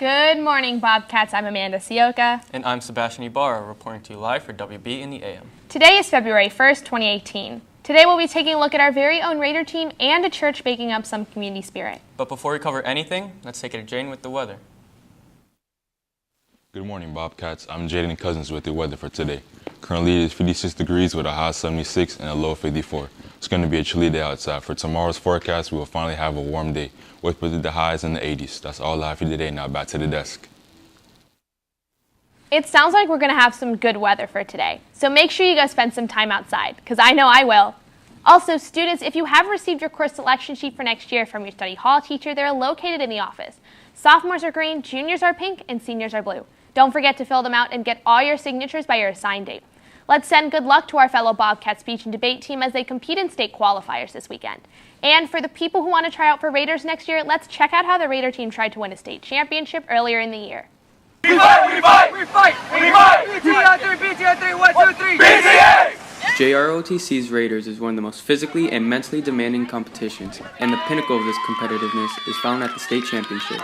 Good morning, Bobcats. I'm Amanda Sioka. And I'm Sebastian Ibarra, reporting to you live for WB in the AM. Today is February 1st, 2018. Today we'll be taking a look at our very own Raider team and a church baking up some community spirit. But before we cover anything, let's take it to Jane with the weather. Good morning, Bobcats. I'm Jaden Cousins with the weather for today. Currently it is 56 degrees with a high 76 and a low 54. It's going to be a chilly day outside. For tomorrow's forecast, we will finally have a warm day with the highs in the 80s. That's all I have for you today. Now back to the desk. It sounds like we're going to have some good weather for today, so make sure you go spend some time outside, because I know I will. Also, students, if you have received your course selection sheet for next year from your study hall teacher, they're located in the office. Sophomores are green, juniors are pink, and seniors are blue. Don't forget to fill them out and get all your signatures by your assigned date. Let's send good luck to our fellow Bobcat speech and debate team as they compete in state qualifiers this weekend. And for the people who want to try out for Raiders next year, let's check out how the Raider team tried to win a state championship earlier in the year. We fight! We fight! We fight! We fight! BT3, 1, 2, 3! BTA! JROTC's Raiders is one of the most physically and mentally demanding competitions, and the pinnacle of this competitiveness is found at the state championship.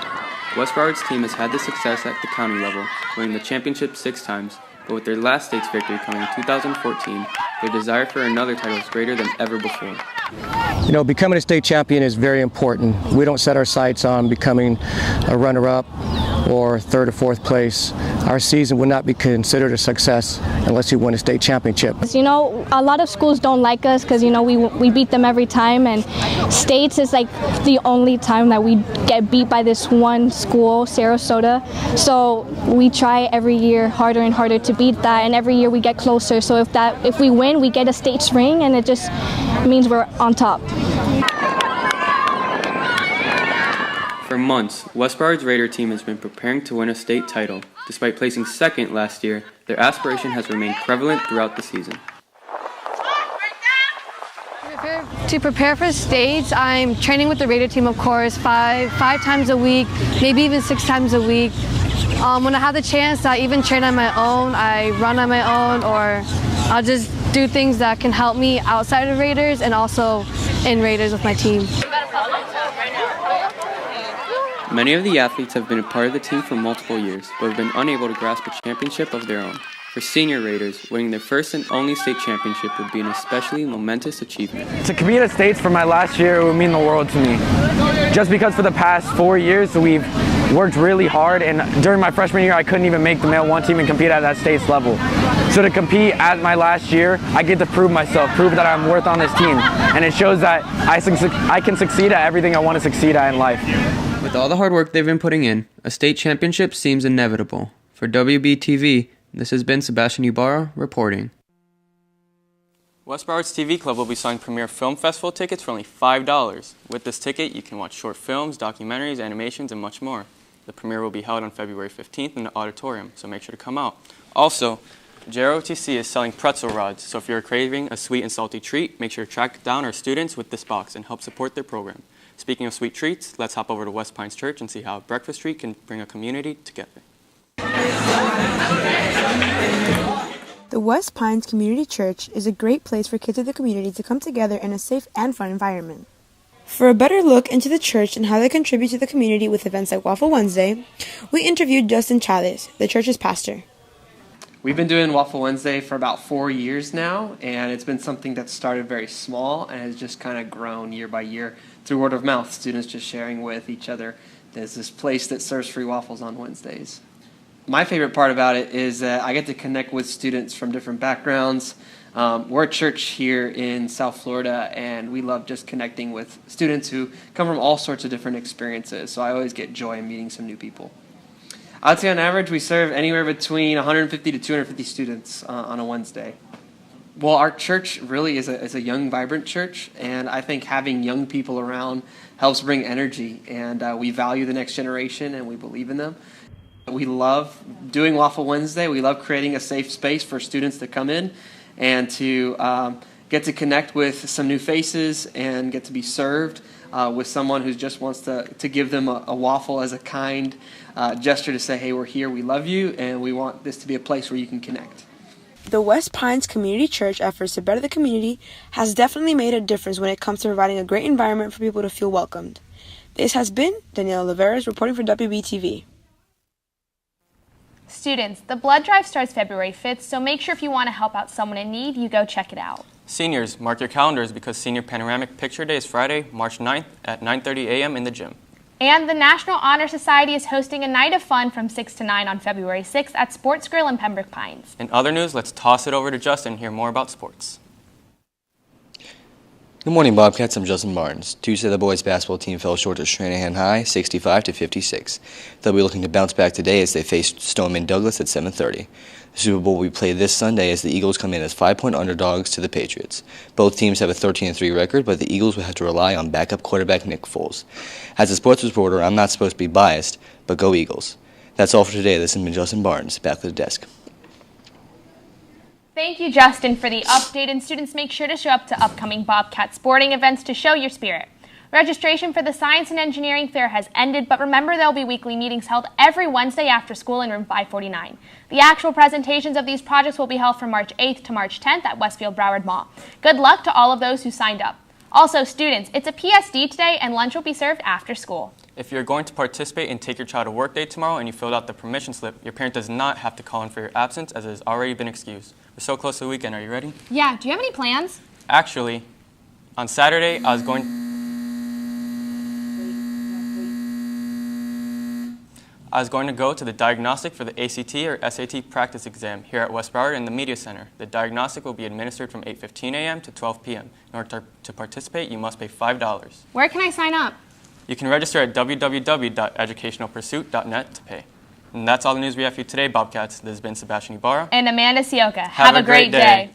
West Broward's team has had this success at the county level, winning the championship 6 times, but with their last state's victory coming in 2014, their desire for another title is greater than ever before. You know, becoming a state champion is very important. We don't set our sights on becoming a runner-up or 3rd or 4th place. Our season would not be considered a success unless we win a state championship. You know, a lot of schools don't like us because, you know, we beat them every time, and states is like the only time that we get beat by this one school, Sarasota. So we try every year harder and harder to beat that, and every year we get closer. So if we win, we get a state's ring, and it just means we're on top. For months, West Broward's Raider team has been preparing to win a state title. Despite placing 2nd last year, their aspiration has remained prevalent throughout the season. To prepare for states, I'm training with the Raider team, of course, five times a week, maybe even 6 times a week. When I have the chance, I even train on my own. I run on my own, or I'll just do things that can help me outside of Raiders and also in Raiders with my team. Many of the athletes have been a part of the team for multiple years, but have been unable to grasp a championship of their own. For senior Raiders, winning their first and only state championship would be an especially momentous achievement. To compete at states for my last year would mean the world to me. Just because for the past 4 years we've worked really hard, and during my freshman year I couldn't even make the male 1 team and compete at that state's level. So to compete at my last year, I get to prove myself, prove that I'm worth on this team, and it shows that I can succeed at everything I want to succeed at in life. With all the hard work they've been putting in, a state championship seems inevitable. For WBTV, this has been Sebastian Ibarra reporting. West Broward's TV Club will be selling Premiere Film Festival tickets for only $5. With this ticket, you can watch short films, documentaries, animations, and much more. The premiere will be held on February 15th in the auditorium, so make sure to come out. Also, JROTC is selling pretzel rods, so if you're craving a sweet and salty treat, make sure to track down our students with this box and help support their program. Speaking of sweet treats, let's hop over to West Pines Church and see how a breakfast treat can bring a community together. The West Pines Community Church is a great place for kids of the community to come together in a safe and fun environment. For a better look into the church and how they contribute to the community with events like Waffle Wednesday, we interviewed Justin Chavez, the church's pastor. We've been doing Waffle Wednesday for about 4 years now, and it's been something that started very small and has just kind of grown year by year through word of mouth, students just sharing with each other. There's this place that serves free waffles on Wednesdays. My favorite part about it is that I get to connect with students from different backgrounds. We're a church here in South Florida, and we love just connecting with students who come from all sorts of different experiences, so I always get joy in meeting some new people. I'd say on average we serve anywhere between 150 to 250 students on a Wednesday. Well, our church really is a young, vibrant church, and I think having young people around helps bring energy, and we value the next generation and we believe in them. We love doing Waffle Wednesday. We love creating a safe space for students to come in and to get to connect with some new faces and get to be served with someone who just wants to give them a waffle as a kind gesture to say, hey, we're here, we love you, and we want this to be a place where you can connect. The West Pines Community Church efforts to better the community has definitely made a difference when it comes to providing a great environment for people to feel welcomed. This has been Daniela Laveras reporting for WBTV. Students, the blood drive starts February 5th, so make sure if you want to help out someone in need, you go check it out. Seniors, mark your calendars because Senior Panoramic Picture Day is Friday, March 9th at 9:30 a.m. in the gym. And the National Honor Society is hosting a night of fun from 6 to 9 on February 6th at Sports Grill in Pembroke Pines. In other news, let's toss it over to Justin and hear more about sports. Good morning, Bobcats. I'm Justin Barnes. Tuesday, the boys basketball team fell short of Stranahan High, 65-56. They'll be looking to bounce back today as they face Stoneman Douglas at 7:30. The Super Bowl will be played this Sunday as the Eagles come in as 5-point underdogs to the Patriots. Both teams have a 13-3 record, but the Eagles will have to rely on backup quarterback Nick Foles. As a sports reporter, I'm not supposed to be biased, but go Eagles. That's all for today. This has been Justin Barnes. Back to the desk. Thank you, Justin, for the update, and students, make sure to show up to upcoming Bobcat sporting events to show your spirit. Registration for the Science and Engineering Fair has ended, but remember there will be weekly meetings held every Wednesday after school in room 549. The actual presentations of these projects will be held from March 8th to March 10th at Westfield Broward Mall. Good luck to all of those who signed up. Also, students, it's a PSD today, and lunch will be served after school. If you're going to participate and take your child to work day tomorrow and you filled out the permission slip, your parent does not have to call in for your absence as it has already been excused. We're so close to the weekend. Are you ready? Yeah. Do you have any plans? Actually, on Saturday, I was going to go to the diagnostic for the ACT or SAT practice exam here at West Broward in the Media Center. The diagnostic will be administered from 8:15 a.m. to 12 p.m. In order to participate, you must pay $5. Where can I sign up? You can register at www.educationalpursuit.net to pay. And that's all the news we have for you today, Bobcats. This has been Sebastian Ibarra and Amanda Sioka. Have a great day.